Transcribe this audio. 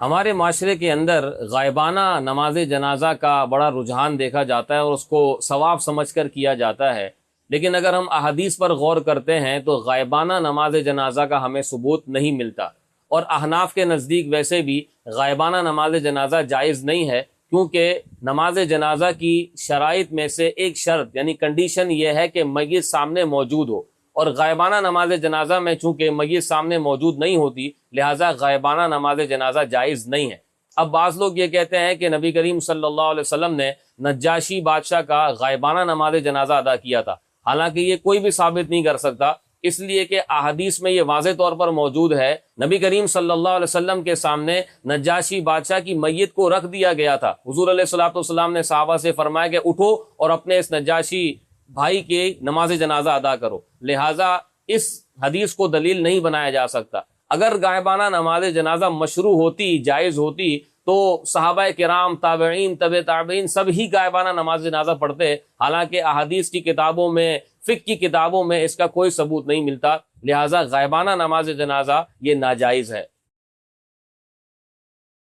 ہمارے معاشرے کے اندر غائبانہ نماز جنازہ کا بڑا رجحان دیکھا جاتا ہے اور اس کو ثواب سمجھ کر کیا جاتا ہے، لیکن اگر ہم احادیث پر غور کرتے ہیں تو غائبانہ نماز جنازہ کا ہمیں ثبوت نہیں ملتا، اور احناف کے نزدیک ویسے بھی غائبانہ نماز جنازہ جائز نہیں ہے، کیونکہ نماز جنازہ کی شرائط میں سے ایک شرط یعنی کنڈیشن یہ ہے کہ میت سامنے موجود ہو، اور غائبانہ نماز جنازہ میں چونکہ میت سامنے موجود نہیں ہوتی، لہٰذا غائبانہ نماز جنازہ جائز نہیں ہے۔ اب بعض لوگ یہ کہتے ہیں کہ نبی کریم صلی اللہ علیہ وسلم نے نجاشی بادشاہ کا غائبانہ نماز جنازہ ادا کیا تھا، حالانکہ یہ کوئی بھی ثابت نہیں کر سکتا، اس لیے کہ احادیث میں یہ واضح طور پر موجود ہے، نبی کریم صلی اللہ علیہ وسلم کے سامنے نجاشی بادشاہ کی میت کو رکھ دیا گیا تھا۔ حضور علیہ الصلوۃ والسلام نے صحابہ سے فرمایا کہ اٹھو اور اپنے اس نجاشی بھائی کی نماز جنازہ ادا کرو، لہٰذا اس حدیث کو دلیل نہیں بنایا جا سکتا۔ اگر غائبانہ نماز جنازہ مشروع ہوتی، جائز ہوتی، تو صحابہ کرام، تابعین، تبع تابعین سب ہی غائبانہ نماز جنازہ پڑھتے، حالانکہ احادیث کی کتابوں میں، فقہ کی کتابوں میں اس کا کوئی ثبوت نہیں ملتا، لہٰذا غائبانہ نماز جنازہ یہ ناجائز ہے۔